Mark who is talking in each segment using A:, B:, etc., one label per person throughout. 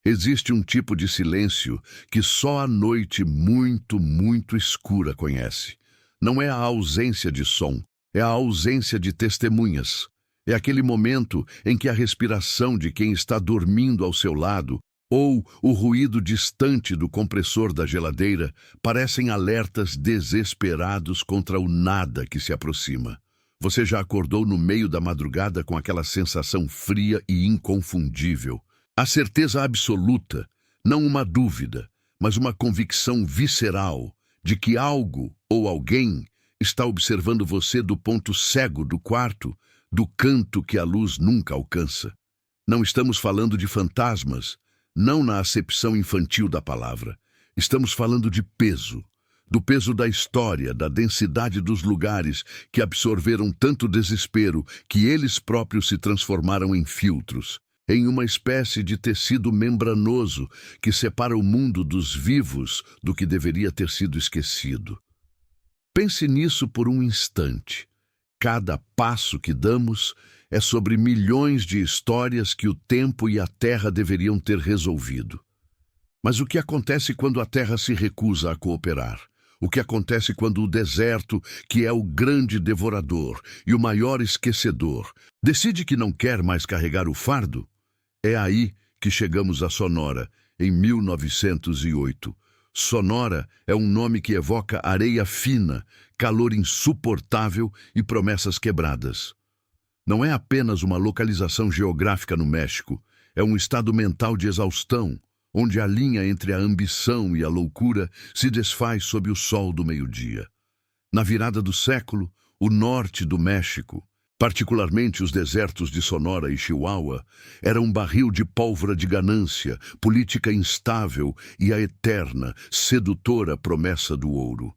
A: Existe um tipo de silêncio que só a noite muito, muito escura conhece. Não é a ausência de som, é a ausência de testemunhas. É aquele momento em que a respiração de quem está dormindo ao seu lado ou o ruído distante do compressor da geladeira parecem alertas desesperados contra o nada que se aproxima. Você já acordou no meio da madrugada com aquela sensação fria e inconfundível? A certeza absoluta, não uma dúvida, mas uma convicção visceral de que algo ou alguém está observando você do ponto cego do quarto, do canto que a luz nunca alcança. Não estamos falando de fantasmas, não na acepção infantil da palavra. Estamos falando de peso, do peso da história, da densidade dos lugares que absorveram tanto desespero que eles próprios se transformaram em filtros, em uma espécie de tecido membranoso que separa o mundo dos vivos do que deveria ter sido esquecido. Pense nisso por um instante. Cada passo que damos é sobre milhões de histórias que o tempo e a terra deveriam ter resolvido. Mas o que acontece quando a terra se recusa a cooperar? O que acontece quando o deserto, que é o grande devorador e o maior esquecedor, decide que não quer mais carregar o fardo? É aí que chegamos a Sonora, em 1908. Sonora é um nome que evoca areia fina, calor insuportável e promessas quebradas. Não é apenas uma localização geográfica no México, é um estado mental de exaustão, onde a linha entre a ambição e a loucura se desfaz sob o sol do meio-dia. Na virada do século, o norte do México, particularmente os desertos de Sonora e Chihuahua, era um barril de pólvora de ganância, política instável e a eterna, sedutora promessa do ouro.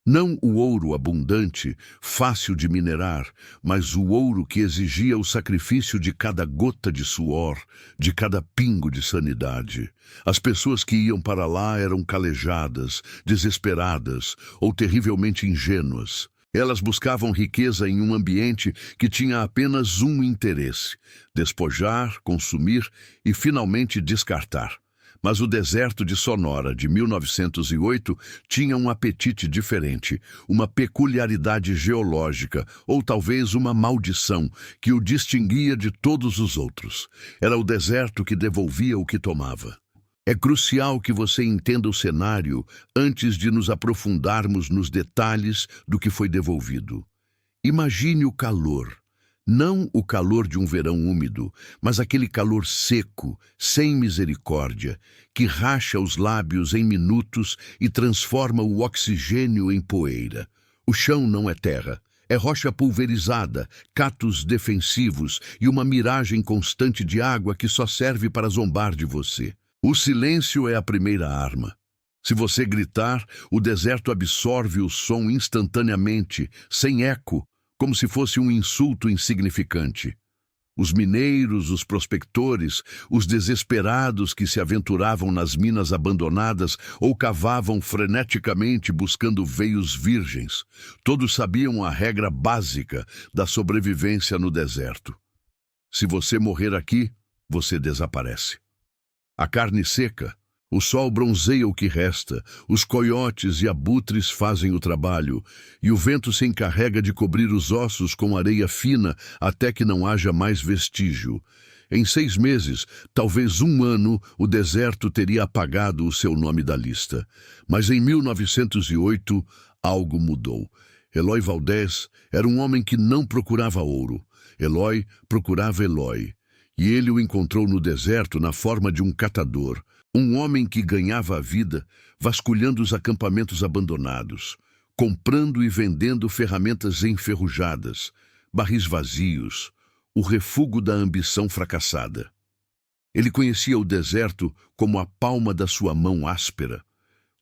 A: Não o ouro abundante, fácil de minerar, mas o ouro que exigia o sacrifício de cada gota de suor, de cada pingo de sanidade. As pessoas que iam para lá eram calejadas, desesperadas ou terrivelmente ingênuas. Elas buscavam riqueza em um ambiente que tinha apenas um interesse: despojar, consumir e finalmente descartar. Mas o deserto de Sonora, de 1908, tinha um apetite diferente, uma peculiaridade geológica, ou talvez uma maldição, que o distinguia de todos os outros. Era o deserto que devolvia o que tomava. É crucial que você entenda o cenário antes de nos aprofundarmos nos detalhes do que foi devolvido. Imagine o calor. Não o calor de um verão úmido, mas aquele calor seco, sem misericórdia, que racha os lábios em minutos e transforma o oxigênio em poeira. O chão não é terra, é rocha pulverizada, cactos defensivos e uma miragem constante de água que só serve para zombar de você. O silêncio é a primeira arma. Se você gritar, o deserto absorve o som instantaneamente, sem eco, como se fosse um insulto insignificante. Os mineiros, os prospectores, os desesperados que se aventuravam nas minas abandonadas ou cavavam freneticamente buscando veios virgens, todos sabiam a regra básica da sobrevivência no deserto. Se você morrer aqui, você desaparece. A carne seca, o sol bronzeia o que resta, os coiotes e abutres fazem o trabalho, e o vento se encarrega de cobrir os ossos com areia fina até que não haja mais vestígio. Em 6 meses, talvez 1 ano, o deserto teria apagado o seu nome da lista. Mas em 1908, algo mudou. Eloy Valdez era um homem que não procurava ouro. Eloy procurava Eloy. E ele o encontrou no deserto na forma de um catador, um homem que ganhava a vida vasculhando os acampamentos abandonados, comprando e vendendo ferramentas enferrujadas, barris vazios, o refúgio da ambição fracassada. Ele conhecia o deserto como a palma da sua mão áspera,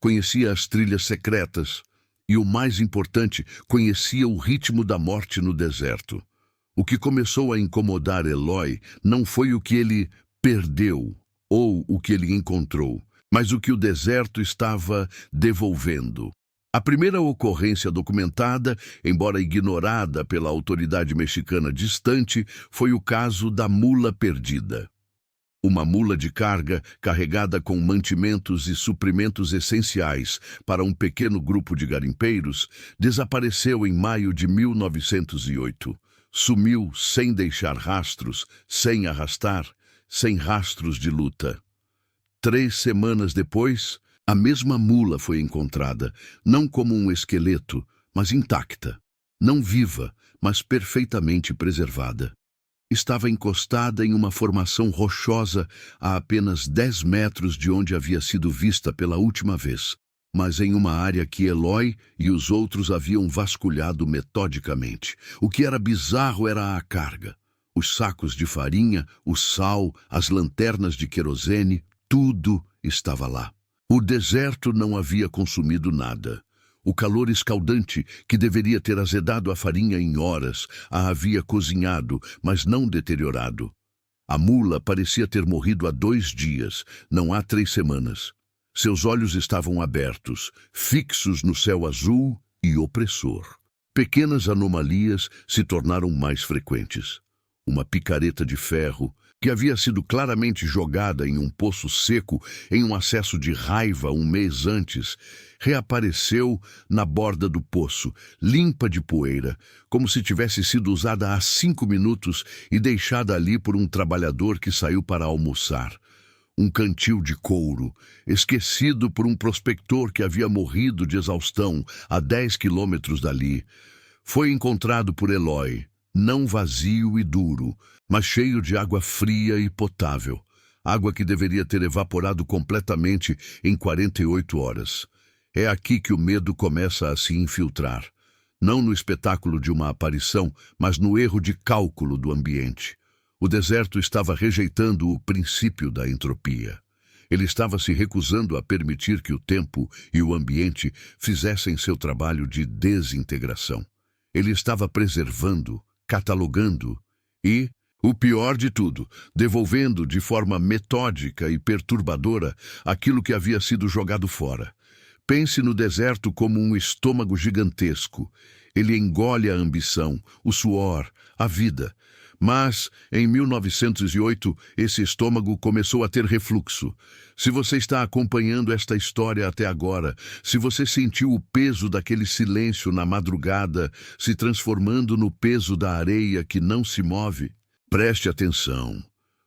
A: conhecia as trilhas secretas e, o mais importante, conhecia o ritmo da morte no deserto. O que começou a incomodar Eloy não foi o que ele perdeu ou o que ele encontrou, mas o que o deserto estava devolvendo. A primeira ocorrência documentada, embora ignorada pela autoridade mexicana distante, foi o caso da mula perdida. Uma mula de carga carregada com mantimentos e suprimentos essenciais para um pequeno grupo de garimpeiros desapareceu em maio de 1908. Sumiu sem deixar rastros, sem arrastar, sem rastros de luta. 3 semanas depois, a mesma mula foi encontrada, não como um esqueleto, mas intacta. Não viva, mas perfeitamente preservada. Estava encostada em uma formação rochosa a apenas 10 metros de onde havia sido vista pela última vez, mas em uma área que Eloy e os outros haviam vasculhado metodicamente. O que era bizarro era a carga. Os sacos de farinha, o sal, as lanternas de querosene, tudo estava lá. O deserto não havia consumido nada. O calor escaldante, que deveria ter azedado a farinha em horas, a havia cozinhado, mas não deteriorado. A mula parecia ter morrido há 2 dias, não há 3 semanas. Seus olhos estavam abertos, fixos no céu azul e opressor. Pequenas anomalias se tornaram mais frequentes. Uma picareta de ferro, que havia sido claramente jogada em um poço seco em um acesso de raiva 1 mês antes, reapareceu na borda do poço, limpa de poeira, como se tivesse sido usada há 5 minutos e deixada ali por um trabalhador que saiu para almoçar. Um cantil de couro, esquecido por um prospector que havia morrido de exaustão a 10 quilômetros dali, foi encontrado por Eloy, não vazio e duro, mas cheio de água fria e potável, água que deveria ter evaporado completamente em 48 horas. É aqui que o medo começa a se infiltrar, não no espetáculo de uma aparição, mas no erro de cálculo do ambiente. O deserto estava rejeitando o princípio da entropia. Ele estava se recusando a permitir que o tempo e o ambiente fizessem seu trabalho de desintegração. Ele estava preservando, catalogando e, o pior de tudo, devolvendo de forma metódica e perturbadora aquilo que havia sido jogado fora. Pense no deserto como um estômago gigantesco. Ele engole a ambição, o suor, a vida. Mas, em 1908, esse estômago começou a ter refluxo. Se você está acompanhando esta história até agora, se você sentiu o peso daquele silêncio na madrugada se transformando no peso da areia que não se move, preste atenção.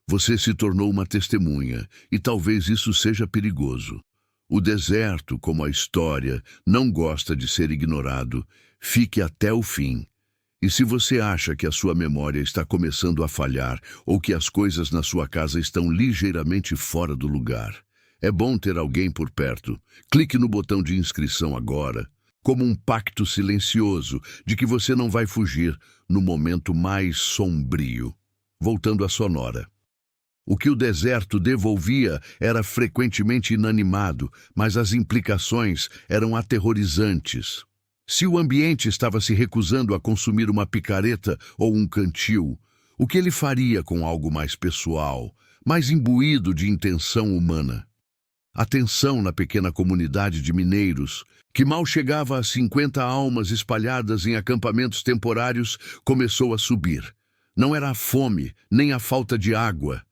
A: Você se tornou uma testemunha, e talvez isso seja perigoso. O deserto, como a história, não gosta de ser ignorado. Fique até o fim. E se você acha que a sua memória está começando a falhar ou que as coisas na sua casa estão ligeiramente fora do lugar, é bom ter alguém por perto. Clique no botão de inscrição agora, como um pacto silencioso de que você não vai fugir no momento mais sombrio. Voltando à sonora. O que o deserto devolvia era frequentemente inanimado, mas as implicações eram aterrorizantes. Se o ambiente estava se recusando a consumir uma picareta ou um cantil, o que ele faria com algo mais pessoal, mais imbuído de intenção humana? A tensão na pequena comunidade de mineiros, que mal chegava a 50 almas espalhadas em acampamentos temporários, começou a subir. Não era a fome, nem a falta de água.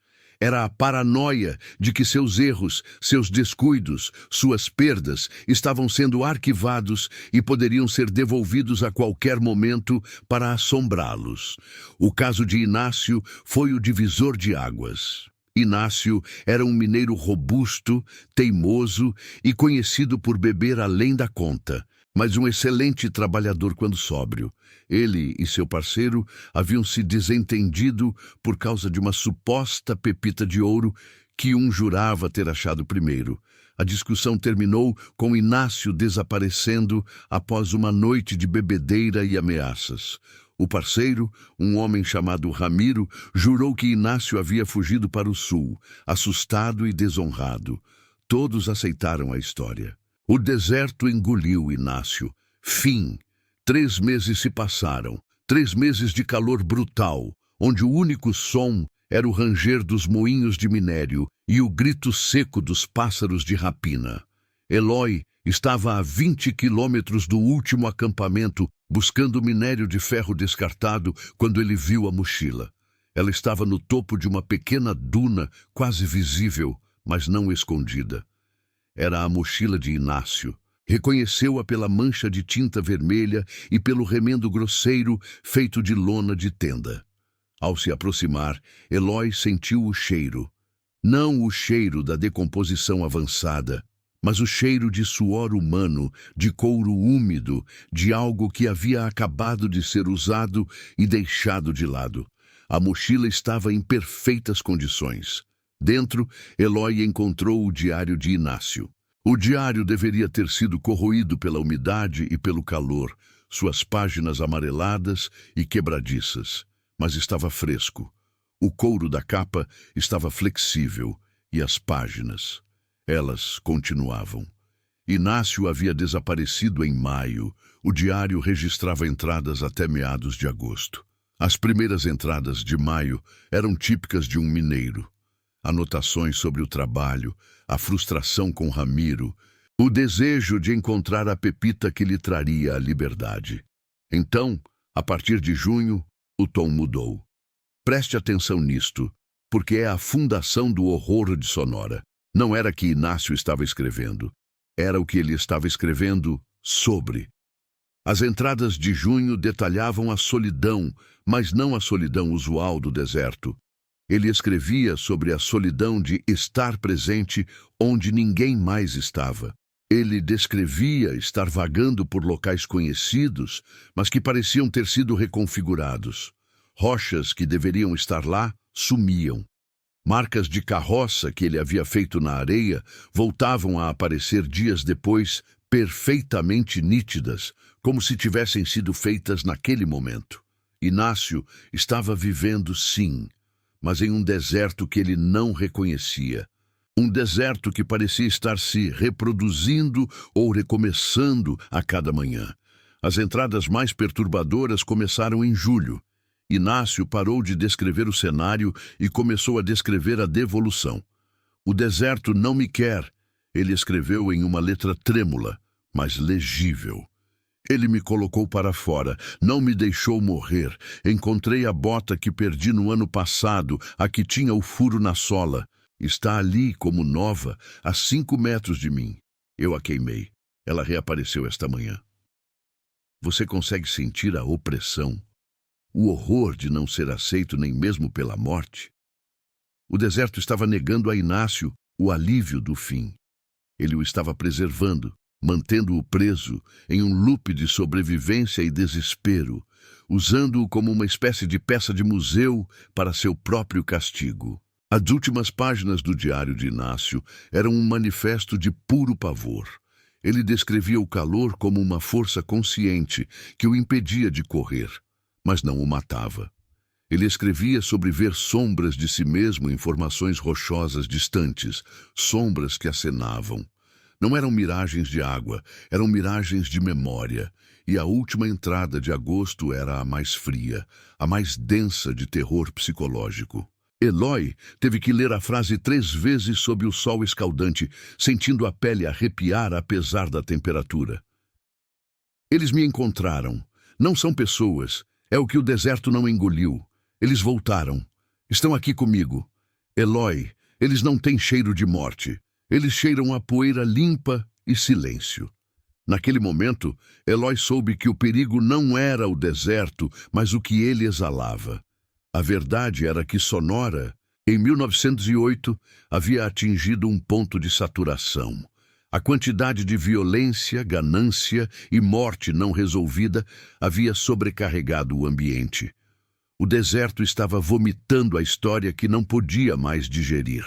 A: Era a paranoia de que seus erros, seus descuidos, suas perdas estavam sendo arquivados e poderiam ser devolvidos a qualquer momento para assombrá-los. O caso de Inácio foi o divisor de águas. Inácio era um mineiro robusto, teimoso e conhecido por beber além da conta, mas um excelente trabalhador quando sóbrio. Ele e seu parceiro haviam se desentendido por causa de uma suposta pepita de ouro que um jurava ter achado primeiro. A discussão terminou com Inácio desaparecendo após uma noite de bebedeira e ameaças. O parceiro, um homem chamado Ramiro, jurou que Inácio havia fugido para o sul, assustado e desonrado. Todos aceitaram a história. O deserto engoliu Inácio. Fim. 3 meses se passaram. 3 meses de calor brutal, onde o único som era o ranger dos moinhos de minério e o grito seco dos pássaros de rapina. Eloy estava a 20 quilômetros do último acampamento buscando minério de ferro descartado quando ele viu a mochila. Ela estava no topo de uma pequena duna, quase visível, mas não escondida. Era a mochila de Inácio. Reconheceu-a pela mancha de tinta vermelha e pelo remendo grosseiro feito de lona de tenda. Ao se aproximar, Eloy sentiu o cheiro. Não o cheiro da decomposição avançada, mas o cheiro de suor humano, de couro úmido, de algo que havia acabado de ser usado e deixado de lado. A mochila estava em perfeitas condições. Dentro, Eloy encontrou o diário de Inácio. O diário deveria ter sido corroído pela umidade e pelo calor, suas páginas amareladas e quebradiças, mas estava fresco. O couro da capa estava flexível e as páginas, elas continuavam. Inácio havia desaparecido em maio. O diário registrava entradas até meados de agosto. As primeiras entradas de maio eram típicas de um mineiro. Anotações sobre o trabalho, a frustração com Ramiro, o desejo de encontrar a pepita que lhe traria a liberdade. Então, a partir de junho, o tom mudou. Preste atenção nisto, porque é a fundação do horror de Sonora. Não era que Inácio estava escrevendo, era o que ele estava escrevendo sobre. As entradas de junho detalhavam a solidão, mas não a solidão usual do deserto. Ele escrevia sobre a solidão de estar presente onde ninguém mais estava. Ele descrevia estar vagando por locais conhecidos, mas que pareciam ter sido reconfigurados. Rochas que deveriam estar lá sumiam. Marcas de carroça que ele havia feito na areia voltavam a aparecer dias depois, perfeitamente nítidas, como se tivessem sido feitas naquele momento. Inácio estava vivendo, sim, mas em um deserto que ele não reconhecia. Um deserto que parecia estar se reproduzindo ou recomeçando a cada manhã. As entradas mais perturbadoras começaram em julho. Inácio parou de descrever o cenário e começou a descrever a devolução. O deserto não me quer, ele escreveu em uma letra trêmula, mas legível. Ele me colocou para fora, não me deixou morrer. Encontrei a bota que perdi no ano passado, a que tinha o furo na sola. Está ali como nova, a 5 metros de mim. Eu a queimei. Ela reapareceu esta manhã. Você consegue sentir a opressão? O horror de não ser aceito nem mesmo pela morte? O deserto estava negando a Inácio o alívio do fim. Ele o estava preservando, mantendo-o preso em um loop de sobrevivência e desespero, usando-o como uma espécie de peça de museu para seu próprio castigo. As últimas páginas do diário de Inácio eram um manifesto de puro pavor. Ele descrevia o calor como uma força consciente que o impedia de correr, mas não o matava. Ele escrevia sobre ver sombras de si mesmo em formações rochosas distantes, sombras que acenavam. Não eram miragens de água, eram miragens de memória, e a última entrada de agosto era a mais fria, a mais densa de terror psicológico. Eloy teve que ler a frase 3 vezes sob o sol escaldante, sentindo a pele arrepiar apesar da temperatura. Eles me encontraram. Não são pessoas. É o que o deserto não engoliu. Eles voltaram. Estão aqui comigo. Eloy, eles não têm cheiro de morte. Eles cheiram a poeira limpa e silêncio. Naquele momento, Eloy soube que o perigo não era o deserto, mas o que ele exalava. A verdade era que Sonora, em 1908, havia atingido um ponto de saturação. A quantidade de violência, ganância e morte não resolvida havia sobrecarregado o ambiente. O deserto estava vomitando a história que não podia mais digerir.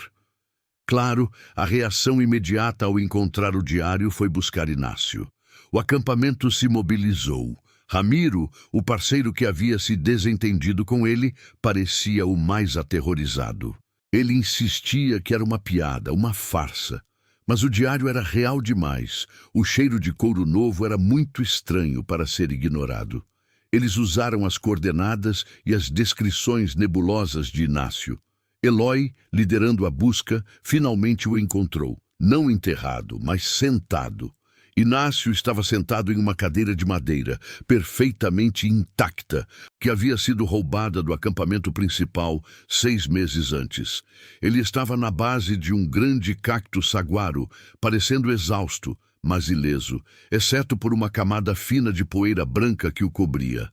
A: Claro, a reação imediata ao encontrar o diário foi buscar Inácio. O acampamento se mobilizou. Ramiro, o parceiro que havia se desentendido com ele, parecia o mais aterrorizado. Ele insistia que era uma piada, uma farsa. Mas o diário era real demais. O cheiro de couro novo era muito estranho para ser ignorado. Eles usaram as coordenadas e as descrições nebulosas de Inácio. Eloy, liderando a busca, finalmente o encontrou. Não enterrado, mas sentado. Inácio estava sentado em uma cadeira de madeira, perfeitamente intacta, que havia sido roubada do acampamento principal 6 meses antes. Ele estava na base de um grande cacto saguaro, parecendo exausto, mas ileso, exceto por uma camada fina de poeira branca que o cobria.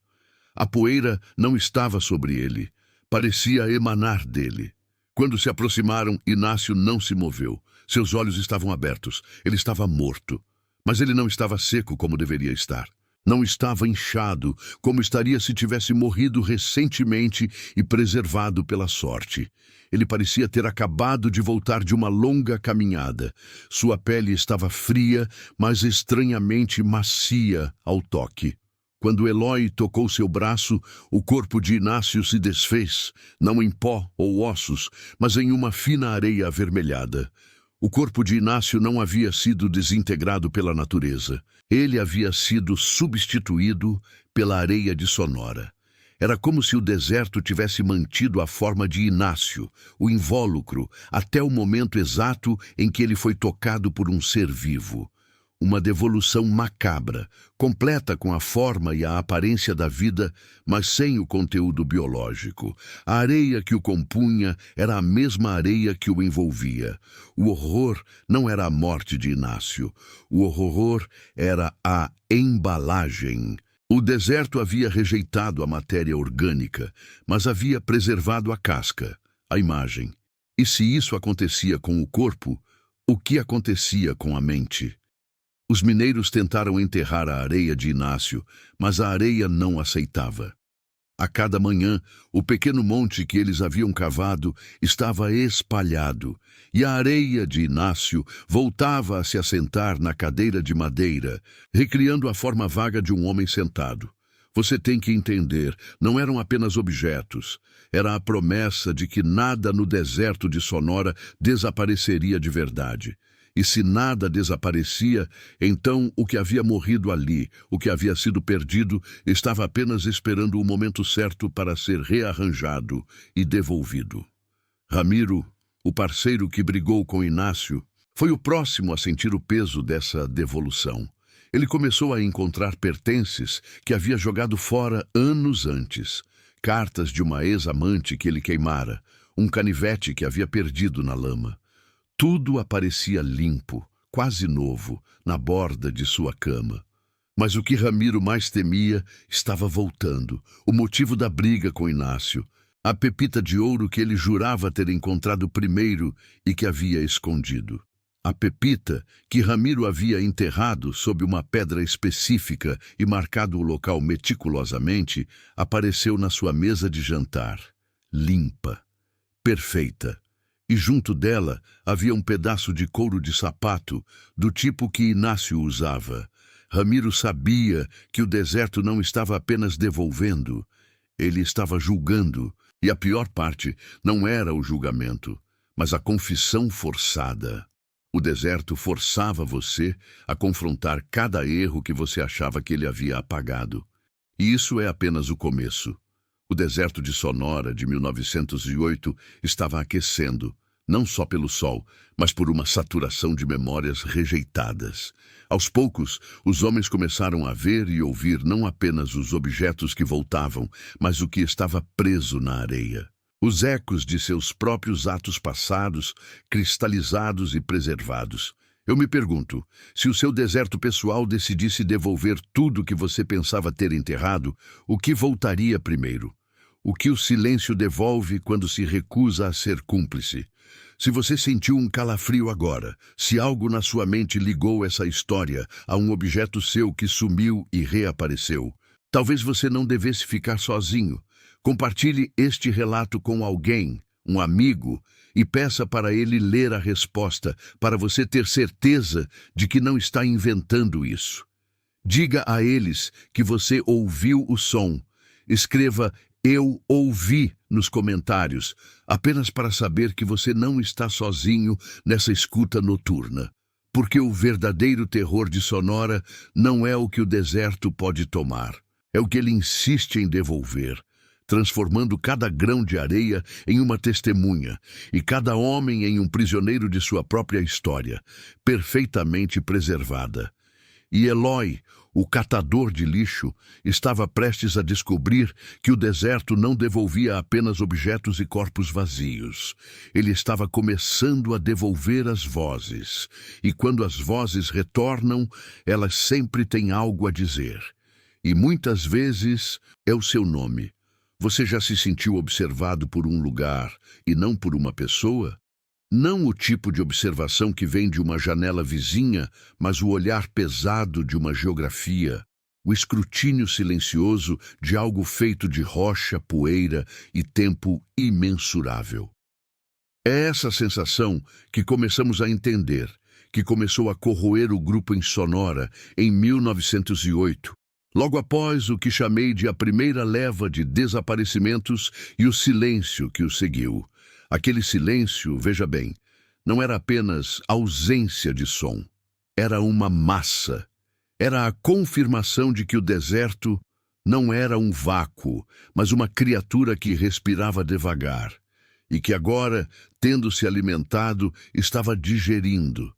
A: A poeira não estava sobre ele, parecia emanar dele. Quando se aproximaram, Inácio não se moveu. Seus olhos estavam abertos. Ele estava morto. Mas ele não estava seco como deveria estar. Não estava inchado, como estaria se tivesse morrido recentemente e preservado pela sorte. Ele parecia ter acabado de voltar de uma longa caminhada. Sua pele estava fria, mas estranhamente macia ao toque. Quando Eloy tocou seu braço, o corpo de Inácio se desfez, não em pó ou ossos, mas em uma fina areia avermelhada. O corpo de Inácio não havia sido desintegrado pela natureza. Ele havia sido substituído pela areia de Sonora. Era como se o deserto tivesse mantido a forma de Inácio, o invólucro, até o momento exato em que ele foi tocado por um ser vivo. Uma devolução macabra, completa com a forma e a aparência da vida, mas sem o conteúdo biológico. A areia que o compunha era a mesma areia que o envolvia. O horror não era a morte de Inácio. O horror era a embalagem. O deserto havia rejeitado a matéria orgânica, mas havia preservado a casca, a imagem. E se isso acontecia com o corpo, o que acontecia com a mente? Os mineiros tentaram enterrar a areia de Inácio, mas a areia não aceitava. A cada manhã, o pequeno monte que eles haviam cavado estava espalhado, e a areia de Inácio voltava a se assentar na cadeira de madeira, recriando a forma vaga de um homem sentado. Você tem que entender, não eram apenas objetos. Era a promessa de que nada no deserto de Sonora desapareceria de verdade. E se nada desaparecia, então o que havia morrido ali, o que havia sido perdido, estava apenas esperando o momento certo para ser rearranjado e devolvido. Ramiro, o parceiro que brigou com Inácio, foi o próximo a sentir o peso dessa devolução. Ele começou a encontrar pertences que havia jogado fora anos antes. Cartas de uma ex-amante que ele queimara, um canivete que havia perdido na lama. Tudo aparecia limpo, quase novo, na borda de sua cama. Mas o que Ramiro mais temia estava voltando, o motivo da briga com Inácio, a pepita de ouro que ele jurava ter encontrado primeiro e que havia escondido. A pepita que Ramiro havia enterrado sob uma pedra específica e marcado o local meticulosamente, apareceu na sua mesa de jantar, limpa, perfeita. E junto dela havia um pedaço de couro de sapato, do tipo que Inácio usava. Ramiro sabia que o deserto não estava apenas devolvendo, ele estava julgando. E a pior parte não era o julgamento, mas a confissão forçada. O deserto forçava você a confrontar cada erro que você achava que ele havia apagado. E isso é apenas o começo. O deserto de Sonora, de 1908, estava aquecendo, não só pelo sol, mas por uma saturação de memórias rejeitadas. Aos poucos, os homens começaram a ver e ouvir não apenas os objetos que voltavam, mas o que estava preso na areia. Os ecos de seus próprios atos passados, cristalizados e preservados. Eu me pergunto, se o seu deserto pessoal decidisse devolver tudo que você pensava ter enterrado, o que voltaria primeiro? O que o silêncio devolve quando se recusa a ser cúmplice? Se você sentiu um calafrio agora, se algo na sua mente ligou essa história a um objeto seu que sumiu e reapareceu, talvez você não devesse ficar sozinho. Compartilhe este relato com alguém, um amigo, e peça para ele ler a resposta, para você ter certeza de que não está inventando isso. Diga a eles que você ouviu o som. Escreva "Eu ouvi" nos comentários, apenas para saber que você não está sozinho nessa escuta noturna. Porque o verdadeiro terror de Sonora não é o que o deserto pode tomar, é o que ele insiste em devolver, transformando cada grão de areia em uma testemunha e cada homem em um prisioneiro de sua própria história, perfeitamente preservada. E Eloi, o catador de lixo, estava prestes a descobrir que o deserto não devolvia apenas objetos e corpos vazios. Ele estava começando a devolver as vozes. E quando as vozes retornam, elas sempre têm algo a dizer. E muitas vezes é o seu nome. Você já se sentiu observado por um lugar e não por uma pessoa? Não o tipo de observação que vem de uma janela vizinha, mas o olhar pesado de uma geografia, o escrutínio silencioso de algo feito de rocha, poeira e tempo imensurável. É essa sensação que começamos a entender, que começou a corroer o grupo em Sonora em 1908, logo após o que chamei de a primeira leva de desaparecimentos e o silêncio que o seguiu. Aquele silêncio, veja bem, não era apenas ausência de som. Era uma massa. Era a confirmação de que o deserto não era um vácuo, mas uma criatura que respirava devagar e que agora, tendo se alimentado, estava digerindo.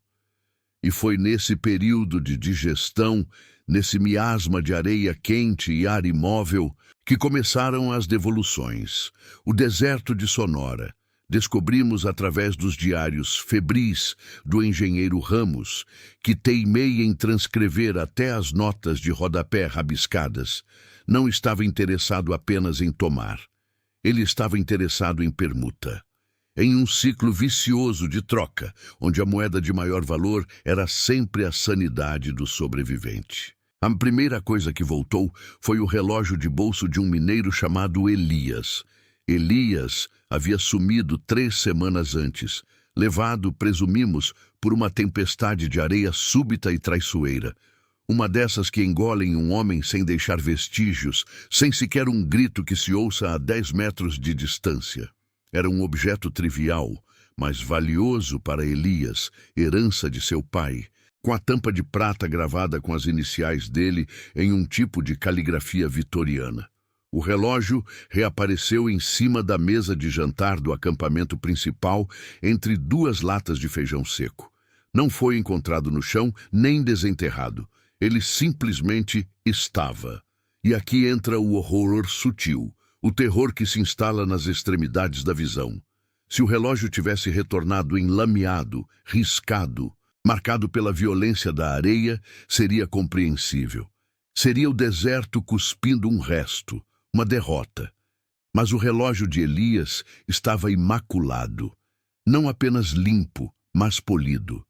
A: E foi nesse período de digestão, nesse miasma de areia quente e ar imóvel, que começaram as devoluções. O deserto de Sonora. Descobrimos através dos diários febris do engenheiro Ramos, que teimei em transcrever até as notas de rodapé rabiscadas, não estava interessado apenas em tomar. Ele estava interessado em permuta, em um ciclo vicioso de troca, onde a moeda de maior valor era sempre a sanidade do sobrevivente. A primeira coisa que voltou foi o relógio de bolso de um mineiro chamado Elias. Elias havia sumido 3 semanas antes, levado, presumimos, por uma tempestade de areia súbita e traiçoeira. Uma dessas que engolem um homem sem deixar vestígios, sem sequer um grito que se ouça a 10 metros de distância. Era um objeto trivial, mas valioso para Elias, herança de seu pai, com a tampa de prata gravada com as iniciais dele em um tipo de caligrafia vitoriana. O relógio reapareceu em cima da mesa de jantar do acampamento principal, entre 2 latas de feijão seco. Não foi encontrado no chão, nem desenterrado. Ele simplesmente estava. E aqui entra o horror sutil, o terror que se instala nas extremidades da visão. Se o relógio tivesse retornado enlameado, riscado, marcado pela violência da areia, seria compreensível. Seria o deserto cuspindo um resto, uma derrota. Mas o relógio de Elias estava imaculado, não apenas limpo, mas polido.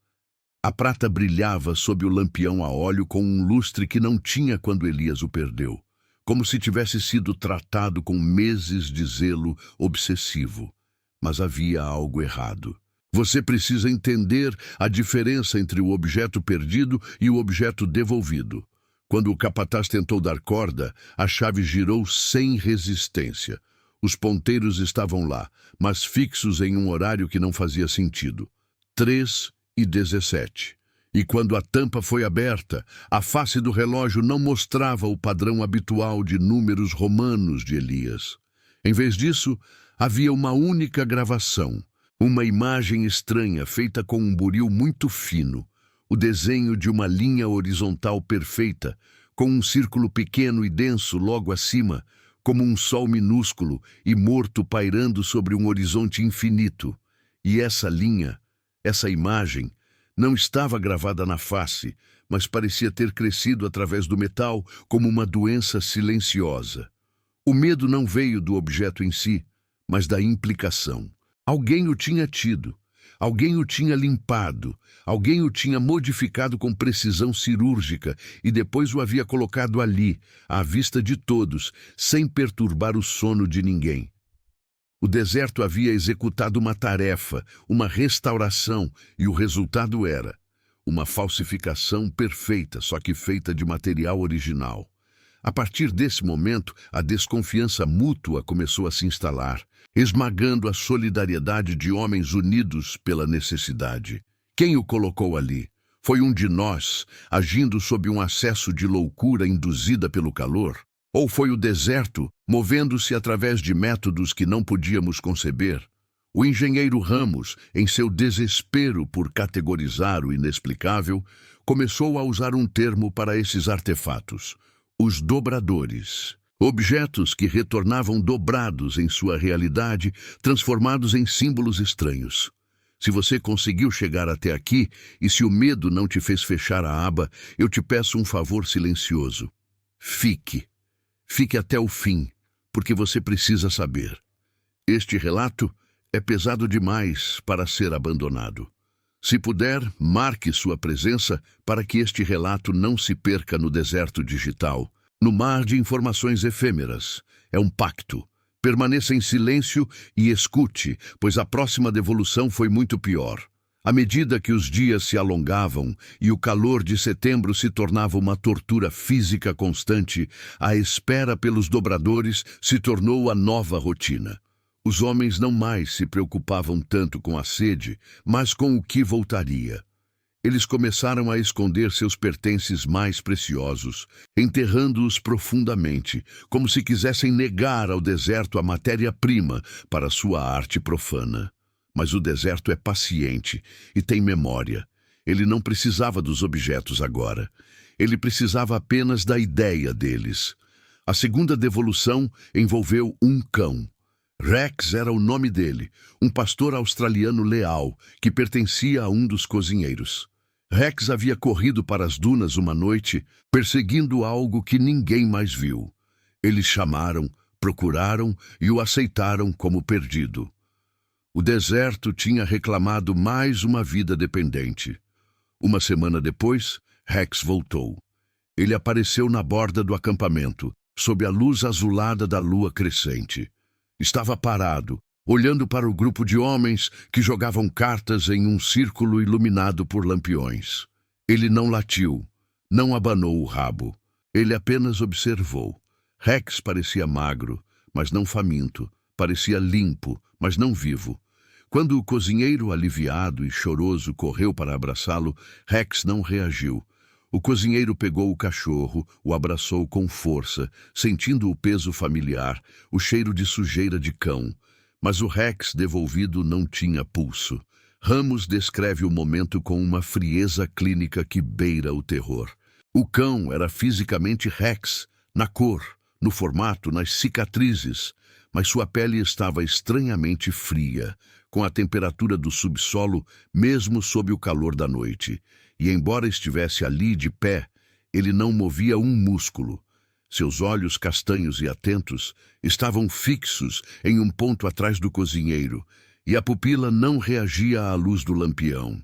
A: A prata brilhava sob o lampião a óleo com um lustre que não tinha quando Elias o perdeu, como se tivesse sido tratado com meses de zelo obsessivo. Mas havia algo errado. Você precisa entender a diferença entre o objeto perdido e o objeto devolvido. Quando o capataz tentou dar corda, a chave girou sem resistência. Os ponteiros estavam lá, mas fixos em um horário que não fazia sentido. 3h17. E quando a tampa foi aberta, a face do relógio não mostrava o padrão habitual de números romanos de Elias. Em vez disso, havia uma única gravação, uma imagem estranha feita com um buril muito fino, o desenho de uma linha horizontal perfeita, com um círculo pequeno e denso logo acima, como um sol minúsculo e morto pairando sobre um horizonte infinito. E essa linha, essa imagem, não estava gravada na face, mas parecia ter crescido através do metal como uma doença silenciosa. O medo não veio do objeto em si, mas da implicação. Alguém o tinha tido. Alguém o tinha limpado, alguém o tinha modificado com precisão cirúrgica e depois o havia colocado ali, à vista de todos, sem perturbar o sono de ninguém. O deserto havia executado uma tarefa, uma restauração, e o resultado era uma falsificação perfeita, só que feita de material original. A partir desse momento, a desconfiança mútua começou a se instalar, esmagando a solidariedade de homens unidos pela necessidade. Quem o colocou ali? Foi um de nós, agindo sob um acesso de loucura induzida pelo calor? Ou foi o deserto, movendo-se através de métodos que não podíamos conceber? O engenheiro Ramos, em seu desespero por categorizar o inexplicável, começou a usar um termo para esses artefatos: os dobradores. Objetos que retornavam dobrados em sua realidade, transformados em símbolos estranhos. Se você conseguiu chegar até aqui e se o medo não te fez fechar a aba, eu te peço um favor silencioso. Fique. Fique até o fim, porque você precisa saber. Este relato é pesado demais para ser abandonado. Se puder, marque sua presença para que este relato não se perca no deserto digital, no mar de informações efêmeras. É um pacto. Permaneça em silêncio e escute, pois a próxima devolução foi muito pior. À medida que os dias se alongavam e o calor de setembro se tornava uma tortura física constante, a espera pelos dobradores se tornou a nova rotina. Os homens não mais se preocupavam tanto com a sede, mas com o que voltaria. Eles começaram a esconder seus pertences mais preciosos, enterrando-os profundamente, como se quisessem negar ao deserto a matéria-prima para sua arte profana. Mas o deserto é paciente e tem memória. Ele não precisava dos objetos agora. Ele precisava apenas da ideia deles. A segunda devolução envolveu um cão. Rex era o nome dele, um pastor australiano leal que pertencia a um dos cozinheiros. Rex havia corrido para as dunas uma noite, perseguindo algo que ninguém mais viu. Eles chamaram, procuraram e o aceitaram como perdido. O deserto tinha reclamado mais uma vida dependente. Uma semana depois, Rex voltou. Ele apareceu na borda do acampamento, sob a luz azulada da lua crescente. Estava parado, olhando para o grupo de homens que jogavam cartas em um círculo iluminado por lampiões. Ele não latiu, não abanou o rabo. Ele apenas observou. Rex parecia magro, mas não faminto. Parecia limpo, mas não vivo. Quando o cozinheiro, aliviado e choroso, correu para abraçá-lo, Rex não reagiu. O cozinheiro pegou o cachorro, o abraçou com força, sentindo o peso familiar, o cheiro de sujeira de cão. Mas o Rex devolvido não tinha pulso. Ramos descreve o momento com uma frieza clínica que beira o terror. O cão era fisicamente Rex, na cor, no formato, nas cicatrizes, mas sua pele estava estranhamente fria, com a temperatura do subsolo, mesmo sob o calor da noite. E embora estivesse ali de pé, ele não movia um músculo. Seus olhos castanhos e atentos estavam fixos em um ponto atrás do cozinheiro, e a pupila não reagia à luz do lampião.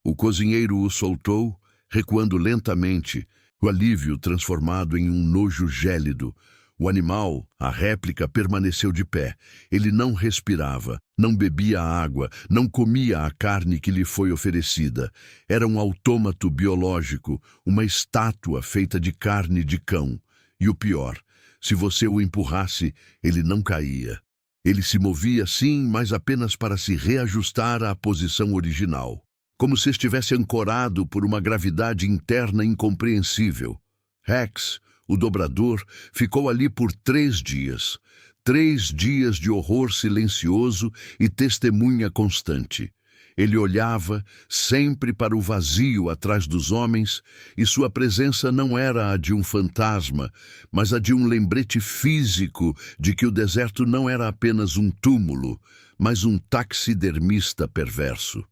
A: O cozinheiro o soltou, recuando lentamente, o alívio transformado em um nojo gélido. O animal, a réplica, permaneceu de pé. Ele não respirava, não bebia água, não comia a carne que lhe foi oferecida. Era um autômato biológico, uma estátua feita de carne de cão. E o pior, se você o empurrasse, ele não caía. Ele se movia sim, mas apenas para se reajustar à posição original, como se estivesse ancorado por uma gravidade interna incompreensível. Rex, o dobrador, ficou ali por 3 dias. 3 dias de horror silencioso e testemunha constante. Ele olhava sempre para o vazio atrás dos homens, e sua presença não era a de um fantasma, mas a de um lembrete físico de que o deserto não era apenas um túmulo, mas um taxidermista perverso.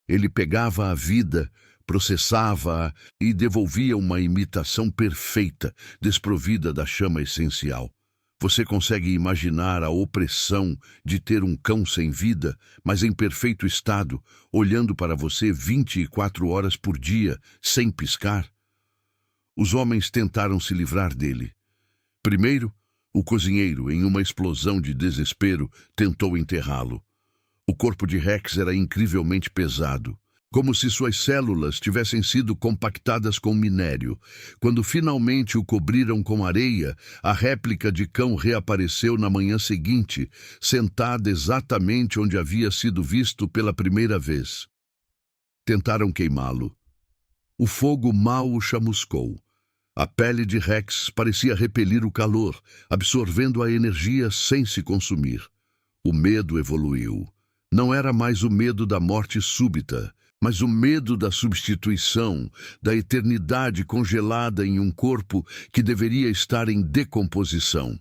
A: Ele pegava a vida, processava-a e devolvia uma imitação perfeita, desprovida da chama essencial. Você consegue imaginar a opressão de ter um cão sem vida, mas em perfeito estado, olhando para você 24 horas por dia, sem piscar? Os homens tentaram se livrar dele. Primeiro, o cozinheiro, em uma explosão de desespero, tentou enterrá-lo. O corpo de Rex era incrivelmente pesado, como se suas células tivessem sido compactadas com minério. Quando finalmente o cobriram com areia, a réplica de cão reapareceu na manhã seguinte, sentada exatamente onde havia sido visto pela primeira vez. Tentaram queimá-lo. O fogo mal o chamuscou. A pele de Rex parecia repelir o calor, absorvendo a energia sem se consumir. O medo evoluiu. Não era mais o medo da morte súbita, mas o medo da substituição, da eternidade congelada em um corpo que deveria estar em decomposição.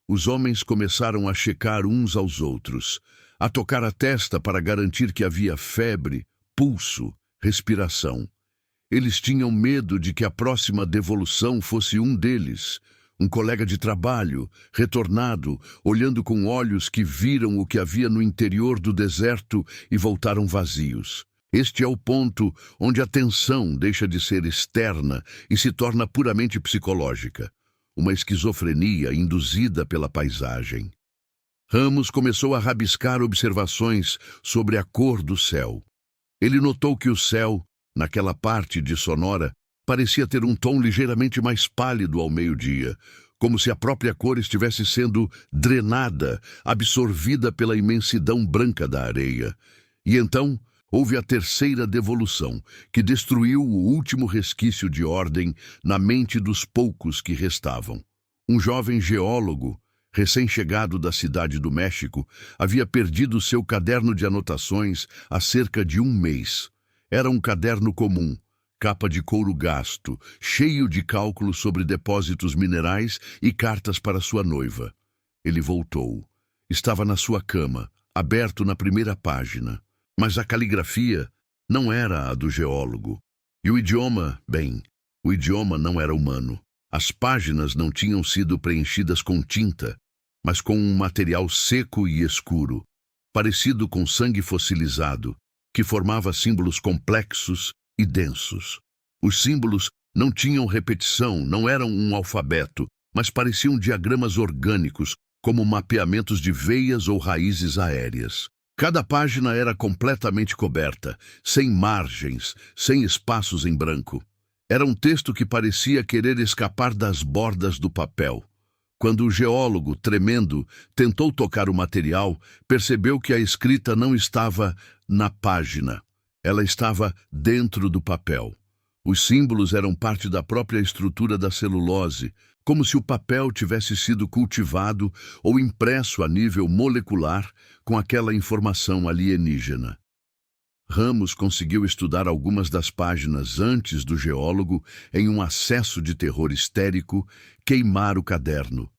A: Os homens começaram a checar uns aos outros, a tocar a testa para garantir que havia febre, pulso, respiração. Eles tinham medo de que a próxima devolução fosse um deles, um colega de trabalho, retornado, olhando com olhos que viram o que havia no interior do deserto e voltaram vazios. Este é o ponto onde a tensão deixa de ser externa e se torna puramente psicológica. Uma esquizofrenia induzida pela paisagem. Ramos começou a rabiscar observações sobre a cor do céu. Ele notou que o céu, naquela parte de Sonora, parecia ter um tom ligeiramente mais pálido ao meio-dia, como se a própria cor estivesse sendo drenada, absorvida pela imensidão branca da areia. E então houve a terceira devolução, que destruiu o último resquício de ordem na mente dos poucos que restavam. Um jovem geólogo, recém-chegado da cidade do México, havia perdido seu caderno de anotações há cerca de um mês. Era um caderno comum, capa de couro gasto, cheio de cálculos sobre depósitos minerais e cartas para sua noiva. Ele voltou. Estava na sua cama, aberto na primeira página. Mas a caligrafia não era a do geólogo. E o idioma, bem, o idioma não era humano. As páginas não tinham sido preenchidas com tinta, mas com um material seco e escuro, parecido com sangue fossilizado, que formava símbolos complexos e densos. Os símbolos não tinham repetição, não eram um alfabeto, mas pareciam diagramas orgânicos, como mapeamentos de veias ou raízes aéreas. Cada página era completamente coberta, sem margens, sem espaços em branco. Era um texto que parecia querer escapar das bordas do papel. Quando o geólogo, tremendo, tentou tocar o material, percebeu que a escrita não estava na página. Ela estava dentro do papel. Os símbolos eram parte da própria estrutura da celulose, como se o papel tivesse sido cultivado ou impresso a nível molecular com aquela informação alienígena. Ramos conseguiu estudar algumas das páginas antes do geólogo, em um acesso de terror histérico, queimar o caderno.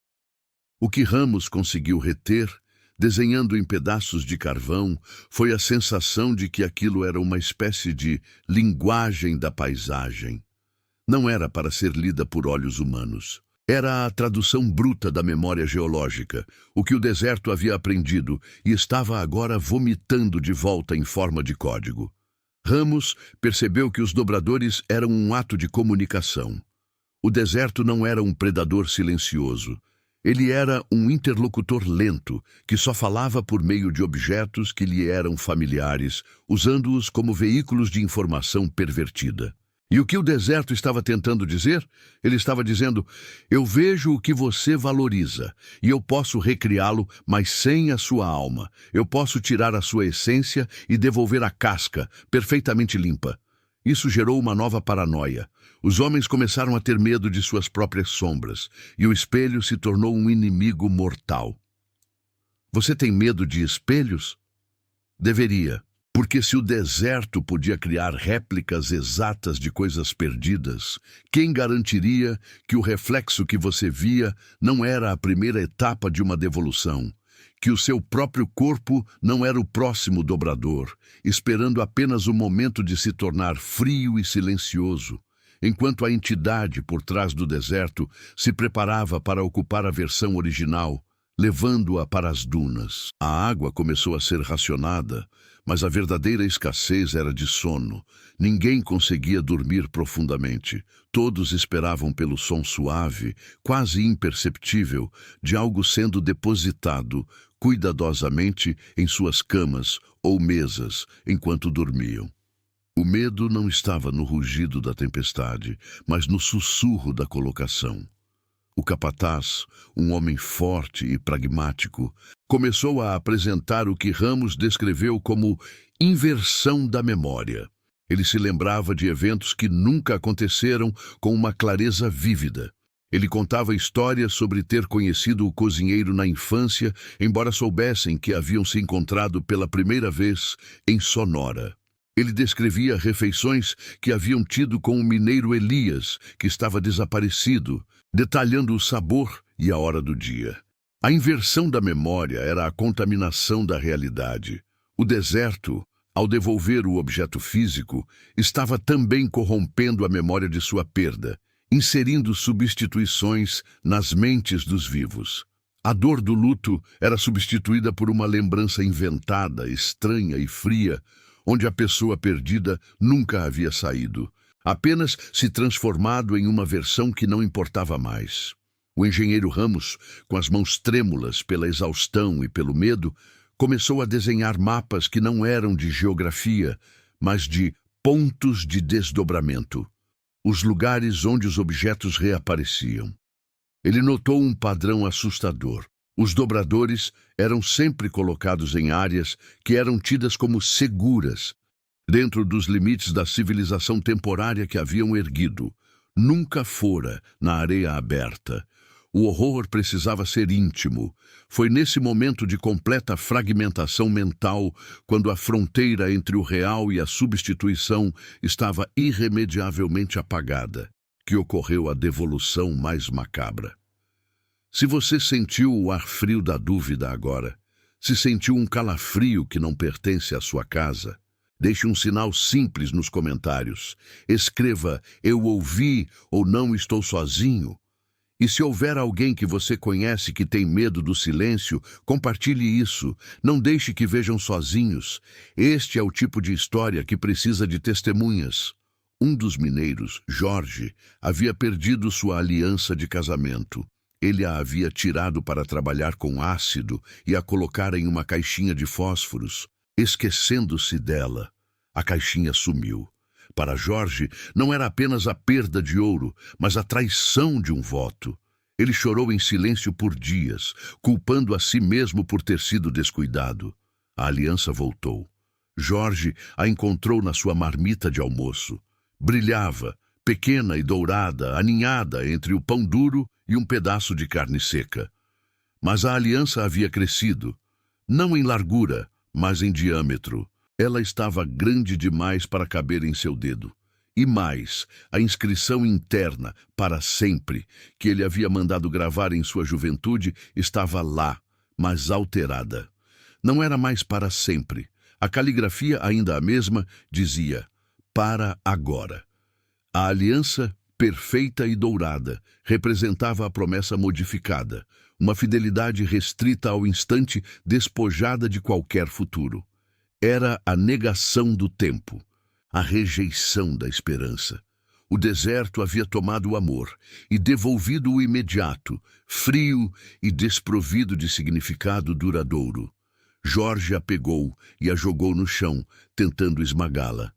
A: O que Ramos conseguiu reter, desenhando em pedaços de carvão, foi a sensação de que aquilo era uma espécie de linguagem da paisagem. Não era para ser lida por olhos humanos. Era a tradução bruta da memória geológica, o que o deserto havia aprendido e estava agora vomitando de volta em forma de código. Ramos percebeu que os dobradores eram um ato de comunicação. O deserto não era um predador silencioso. Ele era um interlocutor lento, que só falava por meio de objetos que lhe eram familiares, usando-os como veículos de informação pervertida. E o que o deserto estava tentando dizer? Ele estava dizendo: eu vejo o que você valoriza, e eu posso recriá-lo, mas sem a sua alma. Eu posso tirar a sua essência e devolver a casca, perfeitamente limpa. Isso gerou uma nova paranoia. Os homens começaram a ter medo de suas próprias sombras, e o espelho se tornou um inimigo mortal. Você tem medo de espelhos? Deveria. Porque se o deserto podia criar réplicas exatas de coisas perdidas, quem garantiria que o reflexo que você via não era a primeira etapa de uma devolução? Que o seu próprio corpo não era o próximo dobrador, esperando apenas o momento de se tornar frio e silencioso, enquanto a entidade por trás do deserto se preparava para ocupar a versão original, levando-a para as dunas. A água começou a ser racionada, mas a verdadeira escassez era de sono. Ninguém conseguia dormir profundamente. Todos esperavam pelo som suave, quase imperceptível, de algo sendo depositado cuidadosamente em suas camas ou mesas enquanto dormiam. O medo não estava no rugido da tempestade, mas no sussurro da colocação. O capataz, um homem forte e pragmático, começou a apresentar o que Ramos descreveu como inversão da memória. Ele se lembrava de eventos que nunca aconteceram com uma clareza vívida. Ele contava histórias sobre ter conhecido o cozinheiro na infância, embora soubessem que haviam se encontrado pela primeira vez em Sonora. Ele descrevia refeições que haviam tido com o mineiro Elias, que estava desaparecido, detalhando o sabor e a hora do dia. A inversão da memória era a contaminação da realidade. O deserto, ao devolver o objeto físico, estava também corrompendo a memória de sua perda, inserindo substituições nas mentes dos vivos. A dor do luto era substituída por uma lembrança inventada, estranha e fria, onde a pessoa perdida nunca havia saído, apenas se transformado em uma versão que não importava mais. O engenheiro Ramos, com as mãos trêmulas pela exaustão e pelo medo, começou a desenhar mapas que não eram de geografia, mas de pontos de desdobramento, os lugares onde os objetos reapareciam. Ele notou um padrão assustador. Os dobradores eram sempre colocados em áreas que eram tidas como seguras, dentro dos limites da civilização temporária que haviam erguido. Nunca fora na areia aberta. O horror precisava ser íntimo. Foi nesse momento de completa fragmentação mental, quando a fronteira entre o real e a substituição estava irremediavelmente apagada, que ocorreu a devolução mais macabra. Se você sentiu o ar frio da dúvida agora, se sentiu um calafrio que não pertence à sua casa, deixe um sinal simples nos comentários. Escreva: eu ouvi ou não estou sozinho. E se houver alguém que você conhece que tem medo do silêncio, compartilhe isso. Não deixe que vejam sozinhos. Este é o tipo de história que precisa de testemunhas. Um dos mineiros, Jorge, havia perdido sua aliança de casamento. Ele a havia tirado para trabalhar com ácido e a colocar em uma caixinha de fósforos. Esquecendo-se dela, a caixinha sumiu. Para Jorge, não era apenas a perda de ouro, mas a traição de um voto. Ele chorou em silêncio por dias, culpando a si mesmo por ter sido descuidado. A aliança voltou. Jorge a encontrou na sua marmita de almoço. Brilhava, pequena e dourada, aninhada entre o pão duro e um pedaço de carne seca. Mas a aliança havia crescido, não em largura, mas em diâmetro. Ela estava grande demais para caber em seu dedo. E mais, a inscrição interna, para sempre, que ele havia mandado gravar em sua juventude, estava lá, mas alterada. Não era mais para sempre. A caligrafia, ainda a mesma, dizia: para agora. A aliança, perfeita e dourada, representava a promessa modificada, uma fidelidade restrita ao instante, despojada de qualquer futuro. Era a negação do tempo, a rejeição da esperança. O deserto havia tomado o amor e devolvido o imediato, frio e desprovido de significado duradouro. Jorge a pegou e a jogou no chão, tentando esmagá-la.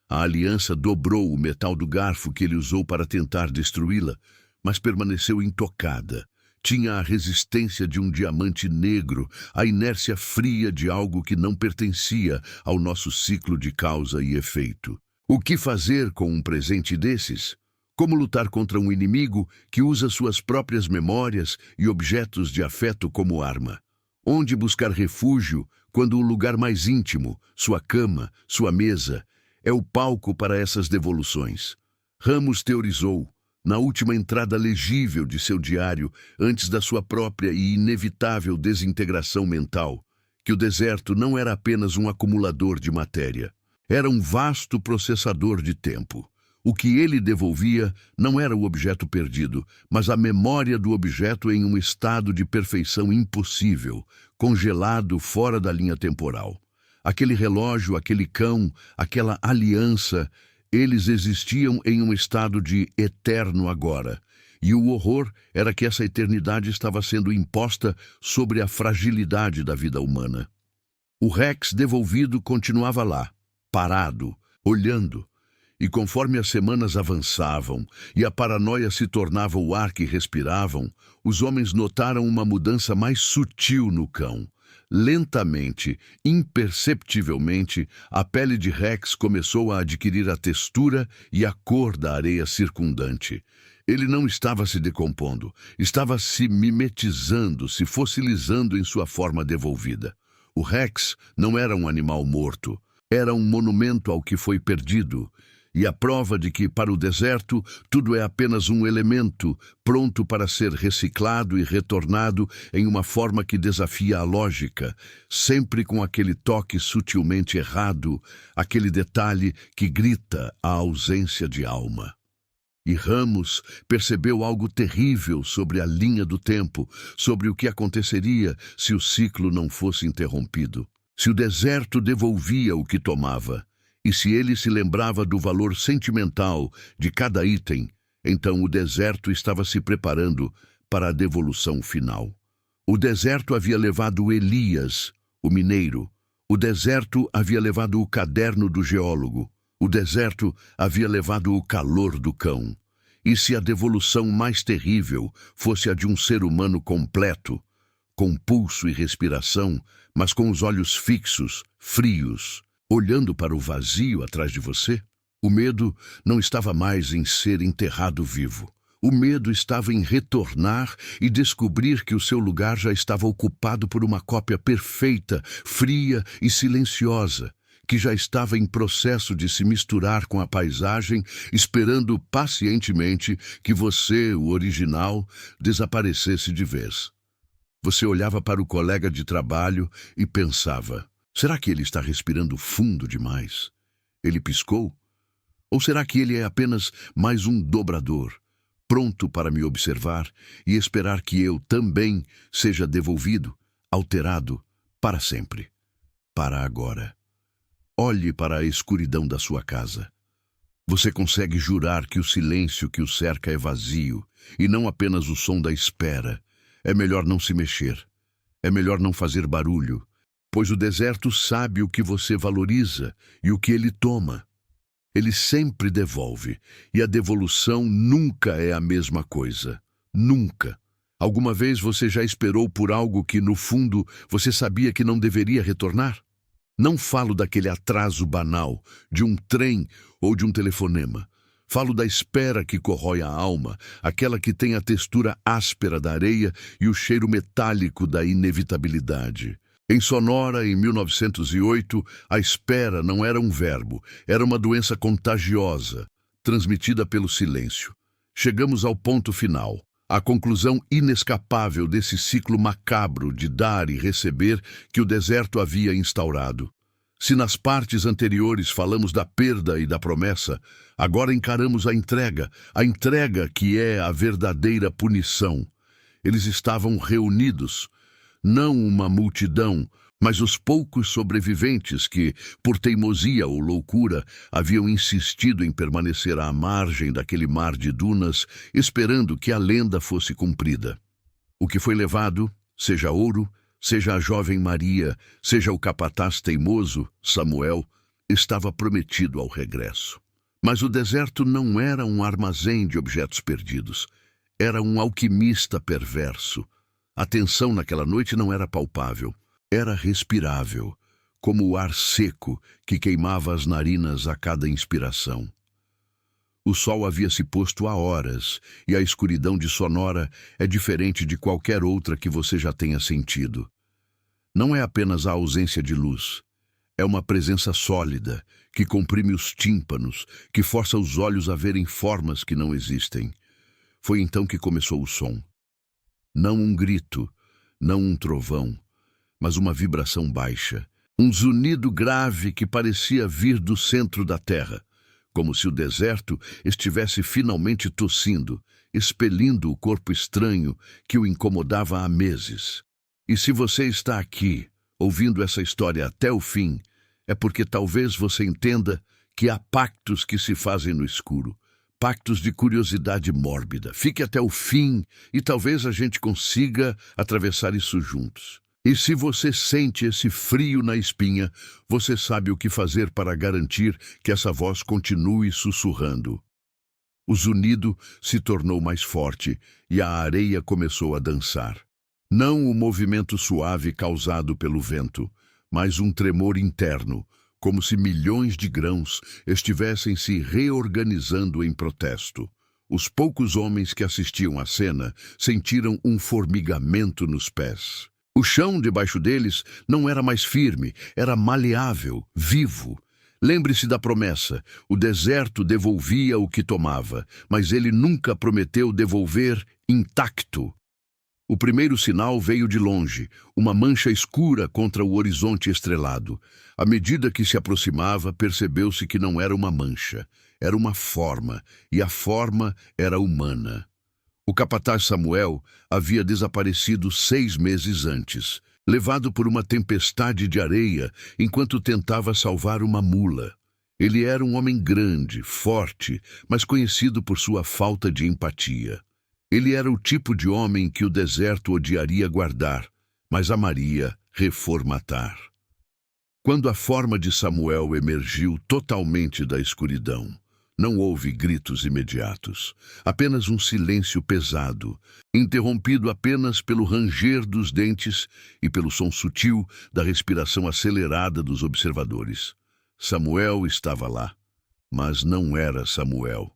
A: A aliança dobrou o metal do garfo que ele usou para tentar destruí-la, mas permaneceu intocada. Tinha a resistência de um diamante negro, a inércia fria de algo que não pertencia ao nosso ciclo de causa e efeito. O que fazer com um presente desses? Como lutar contra um inimigo que usa suas próprias memórias e objetos de afeto como arma? Onde buscar refúgio quando o lugar mais íntimo, sua cama, sua mesa, é o palco para essas devoluções? Ramos teorizou, na última entrada legível de seu diário, antes da sua própria e inevitável desintegração mental, que o deserto não era apenas um acumulador de matéria. Era um vasto processador de tempo. O que ele devolvia não era o objeto perdido, mas a memória do objeto em um estado de perfeição impossível, congelado fora da linha temporal. Aquele relógio, aquele cão, aquela aliança, eles existiam em um estado de eterno agora, e o horror era que essa eternidade estava sendo imposta sobre a fragilidade da vida humana. O Rex devolvido continuava lá, parado, olhando, e conforme as semanas avançavam e a paranoia se tornava o ar que respiravam, os homens notaram uma mudança mais sutil no cão. Lentamente, imperceptivelmente, a pele de Rex começou a adquirir a textura e a cor da areia circundante. Ele não estava se decompondo, estava se mimetizando, se fossilizando em sua forma devolvida. O Rex não era um animal morto, era um monumento ao que foi perdido, e a prova de que, para o deserto, tudo é apenas um elemento, pronto para ser reciclado e retornado em uma forma que desafia a lógica, sempre com aquele toque sutilmente errado, aquele detalhe que grita a ausência de alma. E Ramos percebeu algo terrível sobre a linha do tempo, sobre o que aconteceria se o ciclo não fosse interrompido. Se o deserto devolvia o que tomava, e se ele se lembrava do valor sentimental de cada item, então o deserto estava se preparando para a devolução final. O deserto havia levado Elias, o mineiro. O deserto havia levado o caderno do geólogo. O deserto havia levado o calor do cão. E se a devolução mais terrível fosse a de um ser humano completo, com pulso e respiração, mas com os olhos fixos, frios, olhando para o vazio atrás de você? O medo não estava mais em ser enterrado vivo. O medo estava em retornar e descobrir que o seu lugar já estava ocupado por uma cópia perfeita, fria e silenciosa, que já estava em processo de se misturar com a paisagem, esperando pacientemente que você, o original, desaparecesse de vez. Você olhava para o colega de trabalho e pensava: será que ele está respirando fundo demais? Ele piscou? Ou será que ele é apenas mais um dobrador, pronto para me observar e esperar que eu também seja devolvido, alterado, para sempre, para agora? Olhe para a escuridão da sua casa. Você consegue jurar que o silêncio que o cerca é vazio e não apenas o som da espera. É melhor não se mexer. É melhor não fazer barulho, pois o deserto sabe o que você valoriza e o que ele toma. Ele sempre devolve, e a devolução nunca é a mesma coisa. Nunca. Alguma vez você já esperou por algo que, no fundo, você sabia que não deveria retornar? Não falo daquele atraso banal, de um trem ou de um telefonema. Falo da espera que corrói a alma, aquela que tem a textura áspera da areia e o cheiro metálico da inevitabilidade. Em Sonora, em 1908, a espera não era um verbo, era uma doença contagiosa, transmitida pelo silêncio. Chegamos ao ponto final, a conclusão inescapável desse ciclo macabro de dar e receber que o deserto havia instaurado. Se nas partes anteriores falamos da perda e da promessa, agora encaramos a entrega que é a verdadeira punição. Eles estavam reunidos, não uma multidão, mas os poucos sobreviventes que, por teimosia ou loucura, haviam insistido em permanecer à margem daquele mar de dunas, esperando que a lenda fosse cumprida. O que foi levado, seja ouro, seja a jovem Maria, seja o capataz teimoso, Samuel, estava prometido ao regresso. Mas o deserto não era um armazém de objetos perdidos. Era um alquimista perverso. A tensão naquela noite não era palpável. Era respirável, como o ar seco que queimava as narinas a cada inspiração. O sol havia se posto há horas, e a escuridão de Sonora é diferente de qualquer outra que você já tenha sentido. Não é apenas a ausência de luz. É uma presença sólida, que comprime os tímpanos, que força os olhos a verem formas que não existem. Foi então que começou o som. Não um grito, não um trovão, mas uma vibração baixa. Um zunido grave que parecia vir do centro da terra, como se o deserto estivesse finalmente tossindo, expelindo o corpo estranho que o incomodava há meses. E se você está aqui, ouvindo essa história até o fim, é porque talvez você entenda que há pactos que se fazem no escuro, pactos de curiosidade mórbida. Fique até o fim e talvez a gente consiga atravessar isso juntos. E se você sente esse frio na espinha, você sabe o que fazer para garantir que essa voz continue sussurrando. O zunido se tornou mais forte e a areia começou a dançar. Não o movimento suave causado pelo vento, mas um tremor interno, como se milhões de grãos estivessem se reorganizando em protesto. Os poucos homens que assistiam à cena sentiram um formigamento nos pés. O chão debaixo deles não era mais firme, era maleável, vivo. Lembre-se da promessa: o deserto devolvia o que tomava, mas ele nunca prometeu devolver intacto. O primeiro sinal veio de longe, uma mancha escura contra o horizonte estrelado. À medida que se aproximava, percebeu-se que não era uma mancha, era uma forma, e a forma era humana. O capataz Samuel havia desaparecido 6 meses antes, levado por uma tempestade de areia enquanto tentava salvar uma mula. Ele era um homem grande, forte, mas conhecido por sua falta de empatia. Ele era o tipo de homem que o deserto odiaria guardar, mas amaria reformatar. Quando a forma de Samuel emergiu totalmente da escuridão, não houve gritos imediatos, apenas um silêncio pesado, interrompido apenas pelo ranger dos dentes e pelo som sutil da respiração acelerada dos observadores. Samuel estava lá, mas não era Samuel.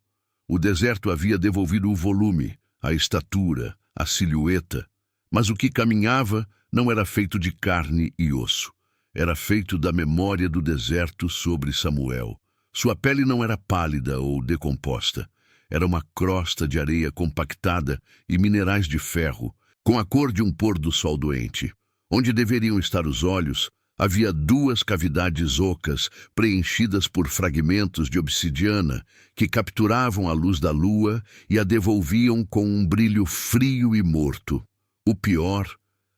A: O deserto havia devolvido o volume, a estatura, a silhueta, mas o que caminhava não era feito de carne e osso. Era feito da memória do deserto sobre Samuel. Sua pele não era pálida ou decomposta. Era uma crosta de areia compactada e minerais de ferro, com a cor de um pôr do sol doente. Onde deveriam estar os olhos, havia 2 cavidades ocas preenchidas por fragmentos de obsidiana que capturavam a luz da lua e a devolviam com um brilho frio e morto. O pior,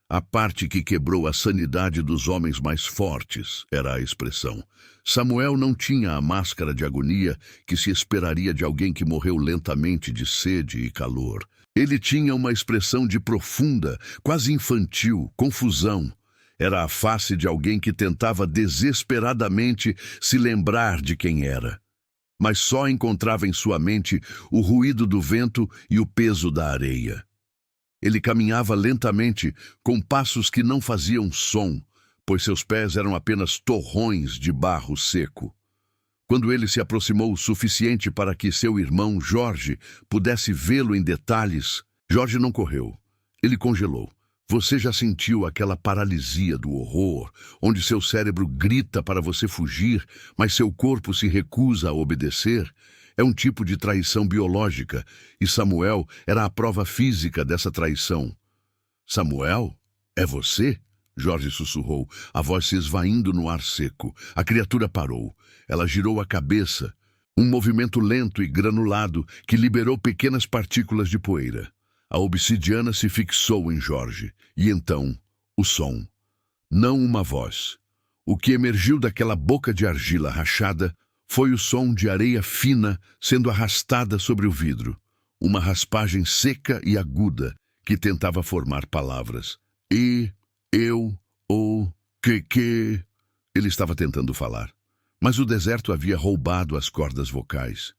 A: a parte que quebrou a sanidade dos homens mais fortes, era a expressão. Samuel não tinha a máscara de agonia que se esperaria de alguém que morreu lentamente de sede e calor. Ele tinha uma expressão de profunda, quase infantil, confusão. Era a face de alguém que tentava desesperadamente se lembrar de quem era, mas só encontrava em sua mente o ruído do vento e o peso da areia. Ele caminhava lentamente, com passos que não faziam som, pois seus pés eram apenas torrões de barro seco. Quando ele se aproximou o suficiente para que seu irmão, Jorge, pudesse vê-lo em detalhes, Jorge não correu. Ele congelou. Você já sentiu aquela paralisia do horror, onde seu cérebro grita para você fugir, mas seu corpo se recusa a obedecer? É um tipo de traição biológica, e Samuel era a prova física dessa traição. Samuel? É você? Jorge sussurrou, a voz se esvaindo no ar seco. A criatura parou. Ela girou a cabeça, um movimento lento e granulado que liberou pequenas partículas de poeira. A obsidiana se fixou em Jorge, e então, o som. Não uma voz. O que emergiu daquela boca de argila rachada foi o som de areia fina sendo arrastada sobre o vidro. Uma raspagem seca e aguda que tentava formar palavras. Eu, o, que... Ele estava tentando falar, mas o deserto havia roubado as cordas vocais,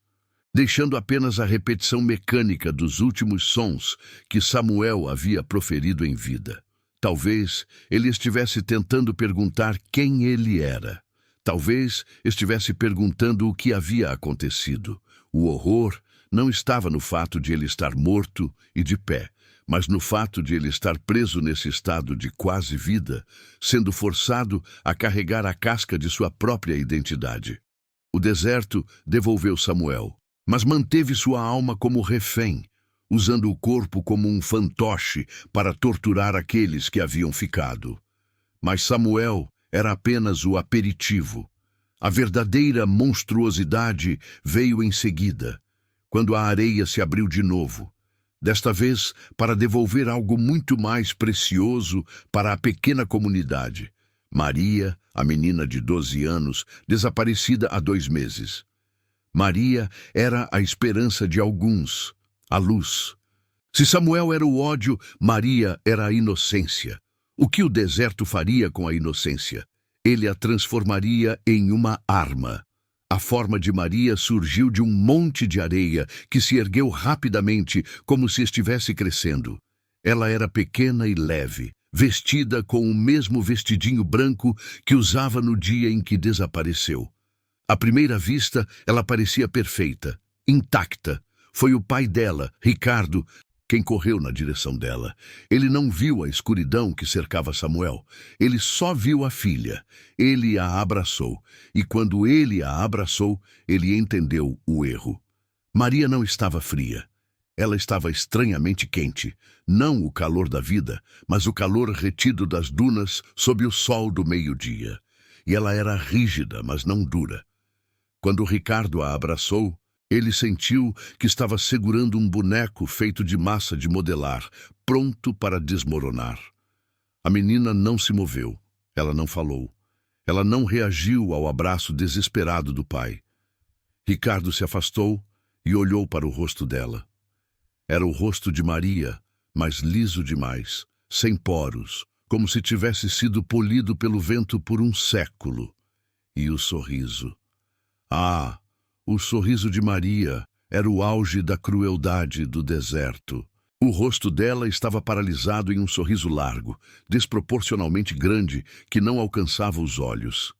A: deixando apenas a repetição mecânica dos últimos sons que Samuel havia proferido em vida. Talvez ele estivesse tentando perguntar quem ele era. Talvez estivesse perguntando o que havia acontecido. O horror não estava no fato de ele estar morto e de pé, mas no fato de ele estar preso nesse estado de quase vida, sendo forçado a carregar a casca de sua própria identidade. O deserto devolveu Samuel, mas manteve sua alma como refém, usando o corpo como um fantoche para torturar aqueles que haviam ficado. Mas Samuel era apenas o aperitivo. A verdadeira monstruosidade veio em seguida, quando a areia se abriu de novo, desta vez para devolver algo muito mais precioso para a pequena comunidade. Maria, a menina de 12 anos, desaparecida há 2 meses. Maria era a esperança de alguns, a luz. Se Samuel era o ódio, Maria era a inocência. O que o deserto faria com a inocência? Ele a transformaria em uma arma. A forma de Maria surgiu de um monte de areia que se ergueu rapidamente, como se estivesse crescendo. Ela era pequena e leve, vestida com o mesmo vestidinho branco que usava no dia em que desapareceu. À primeira vista, ela parecia perfeita, intacta. Foi o pai dela, Ricardo, quem correu na direção dela. Ele não viu a escuridão que cercava Samuel. Ele só viu a filha. Ele a abraçou. E quando ele a abraçou, ele entendeu o erro. Maria não estava fria. Ela estava estranhamente quente. Não o calor da vida, mas o calor retido das dunas sob o sol do meio-dia. E ela era rígida, mas não dura. Quando Ricardo a abraçou, ele sentiu que estava segurando um boneco feito de massa de modelar, pronto para desmoronar. A menina não se moveu. Ela não falou. Ela não reagiu ao abraço desesperado do pai. Ricardo se afastou e olhou para o rosto dela. Era o rosto de Maria, mas liso demais, sem poros, como se tivesse sido polido pelo vento por um século. E o sorriso. Ah, o sorriso de Maria era o auge da crueldade do deserto. O rosto dela estava paralisado em um sorriso largo, desproporcionalmente grande, que não alcançava os olhos.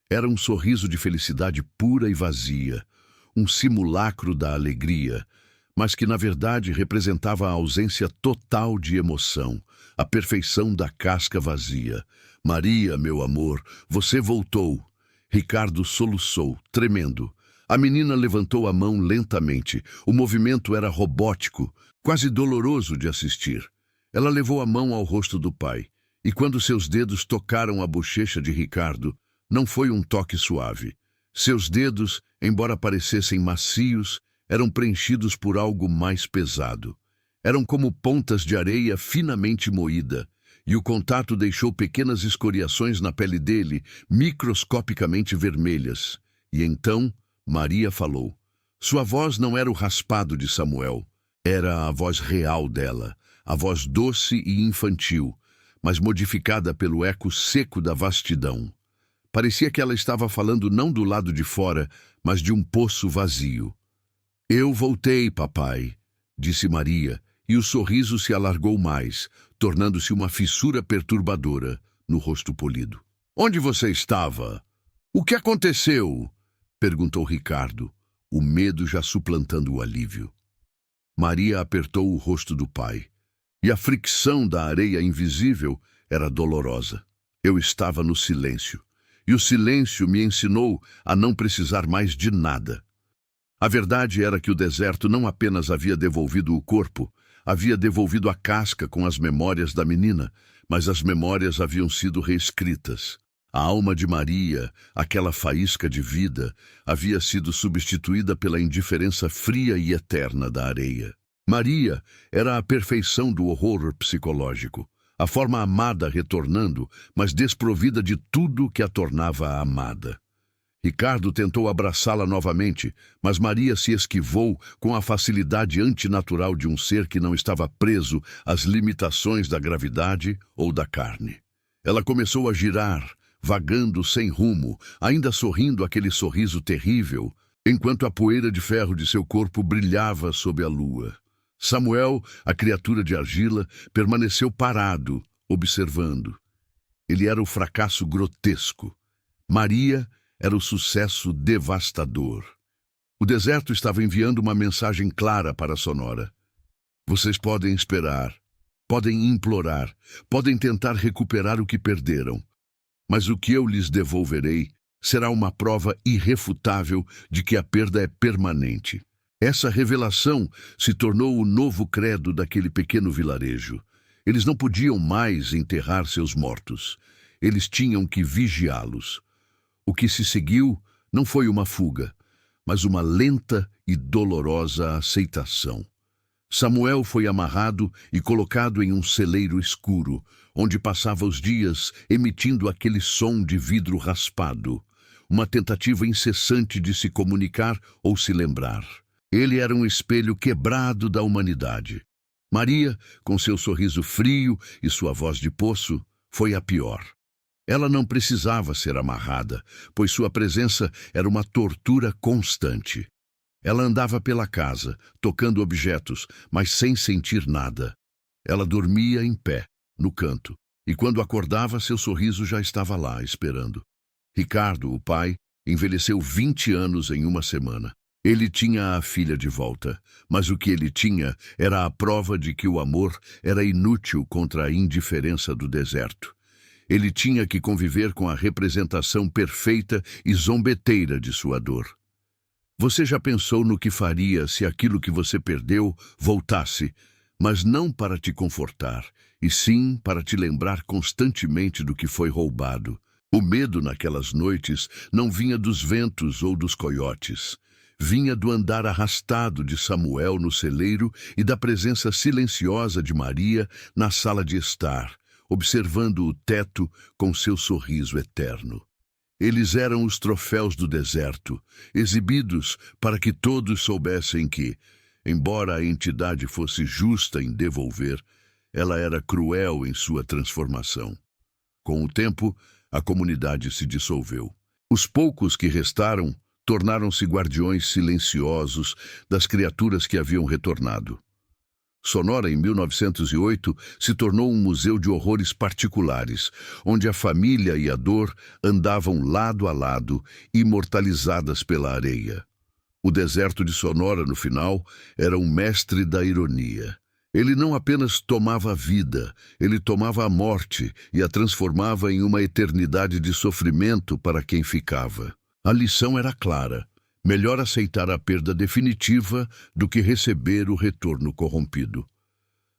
A: Era um sorriso de felicidade pura e vazia, um simulacro da alegria, mas que na verdade representava a ausência total de emoção, a perfeição da casca vazia. Maria, meu amor, você voltou. Ricardo soluçou, tremendo. A menina levantou a mão lentamente. O movimento era robótico, quase doloroso de assistir. Ela levou a mão ao rosto do pai, e quando seus dedos tocaram a bochecha de Ricardo, não foi um toque suave. Seus dedos, embora parecessem macios, eram preenchidos por algo mais pesado. Eram como pontas de areia finamente moída, e o contato deixou pequenas escoriações na pele dele, microscopicamente vermelhas. E então Maria falou. Sua voz não era o raspado de Samuel. Era a voz real dela, a voz doce e infantil, mas modificada pelo eco seco da vastidão. Parecia que ela estava falando não do lado de fora, mas de um poço vazio. Eu voltei, papai, disse Maria, e o sorriso se alargou mais, tornando-se uma fissura perturbadora no rosto polido. Onde você estava? O que aconteceu? Perguntou Ricardo, o medo já suplantando o alívio. Maria apertou o rosto do pai, e a fricção da areia invisível era dolorosa. Eu estava no silêncio, e o silêncio me ensinou a não precisar mais de nada. A verdade era que o deserto não apenas havia devolvido o corpo, havia devolvido a casca com as memórias da menina, mas as memórias haviam sido reescritas. A alma de Maria, aquela faísca de vida, havia sido substituída pela indiferença fria e eterna da areia. Maria era a perfeição do horror psicológico, a forma amada retornando, mas desprovida de tudo que a tornava amada. Ricardo tentou abraçá-la novamente, mas Maria se esquivou com a facilidade antinatural de um ser que não estava preso às limitações da gravidade ou da carne. Ela começou a girar, vagando sem rumo, ainda sorrindo aquele sorriso terrível, enquanto a poeira de ferro de seu corpo brilhava sob a lua. Samuel, a criatura de argila, permaneceu parado, observando. Ele era o fracasso grotesco. Maria era o sucesso devastador. O deserto estava enviando uma mensagem clara para a Sonora. Vocês podem esperar, podem implorar, podem tentar recuperar o que perderam, mas o que eu lhes devolverei será uma prova irrefutável de que a perda é permanente. Essa revelação se tornou o novo credo daquele pequeno vilarejo. Eles não podiam mais enterrar seus mortos. Eles tinham que vigiá-los. O que se seguiu não foi uma fuga, mas uma lenta e dolorosa aceitação. Samuel foi amarrado e colocado em um celeiro escuro, onde passava os dias emitindo aquele som de vidro raspado, uma tentativa incessante de se comunicar ou se lembrar. Ele era um espelho quebrado da humanidade. Maria, com seu sorriso frio e sua voz de poço, foi a pior. Ela não precisava ser amarrada, pois sua presença era uma tortura constante. Ela andava pela casa, tocando objetos, mas sem sentir nada. Ela dormia em pé, no canto, e quando acordava, seu sorriso já estava lá, esperando. Ricardo, o pai, envelheceu 20 anos em uma semana. Ele tinha a filha de volta, mas o que ele tinha era a prova de que o amor era inútil contra a indiferença do deserto. Ele tinha que conviver com a representação perfeita e zombeteira de sua dor. Você já pensou no que faria se aquilo que você perdeu voltasse, mas não para te confortar, e sim para te lembrar constantemente do que foi roubado? O medo naquelas noites não vinha dos ventos ou dos coiotes. Vinha do andar arrastado de Samuel no celeiro e da presença silenciosa de Maria na sala de estar, observando o teto com seu sorriso eterno. Eles eram os troféus do deserto, exibidos para que todos soubessem que, embora a entidade fosse justa em devolver, ela era cruel em sua transformação. Com o tempo, a comunidade se dissolveu. Os poucos que restaram tornaram-se guardiões silenciosos das criaturas que haviam retornado. Sonora, em 1908, se tornou um museu de horrores particulares, onde a família e a dor andavam lado a lado, imortalizadas pela areia. O deserto de Sonora, no final, era um mestre da ironia. Ele não apenas tomava a vida, ele tomava a morte e a transformava em uma eternidade de sofrimento para quem ficava. A lição era clara: melhor aceitar a perda definitiva do que receber o retorno corrompido.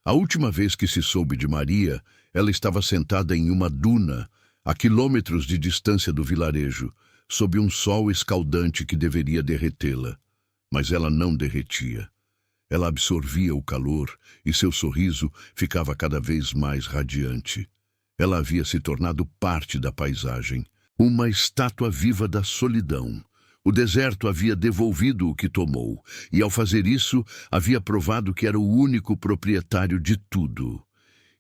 A: A última vez que se soube de Maria, ela estava sentada em uma duna, a quilômetros de distância do vilarejo, sob um sol escaldante que deveria derretê-la. Mas ela não derretia. Ela absorvia o calor e seu sorriso ficava cada vez mais radiante. Ela havia se tornado parte da paisagem, uma estátua viva da solidão. O deserto havia devolvido o que tomou, e ao fazer isso, havia provado que era o único proprietário de tudo.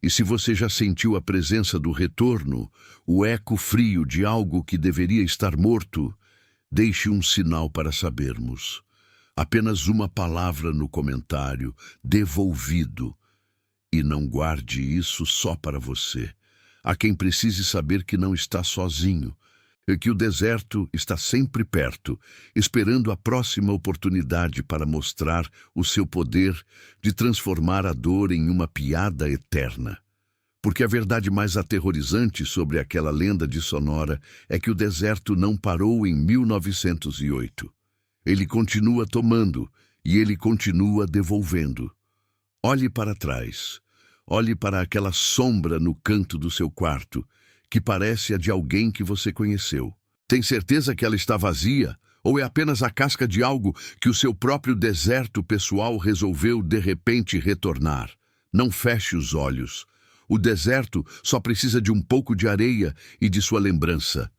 A: E se você já sentiu a presença do retorno, o eco frio de algo que deveria estar morto, deixe um sinal para sabermos. Apenas uma palavra no comentário: devolvido. E não guarde isso só para você. Há quem precise saber que não está sozinho, e que o deserto está sempre perto, esperando a próxima oportunidade para mostrar o seu poder de transformar a dor em uma piada eterna. Porque a verdade mais aterrorizante sobre aquela lenda de Sonora é que o deserto não parou em 1908. Ele continua tomando e ele continua devolvendo. Olhe para trás. Olhe para aquela sombra no canto do seu quarto, que parece a de alguém que você conheceu. Tem certeza que ela está vazia? Ou é apenas a casca de algo que o seu próprio deserto pessoal resolveu de repente retornar? Não feche os olhos. O deserto só precisa de um pouco de areia e de sua lembrança.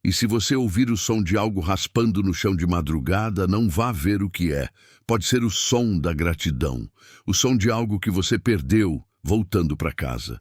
A: E se você ouvir o som de algo raspando no chão de madrugada, não vá ver o que é. Pode ser o som da gratidão, o som de algo que você perdeu voltando para casa.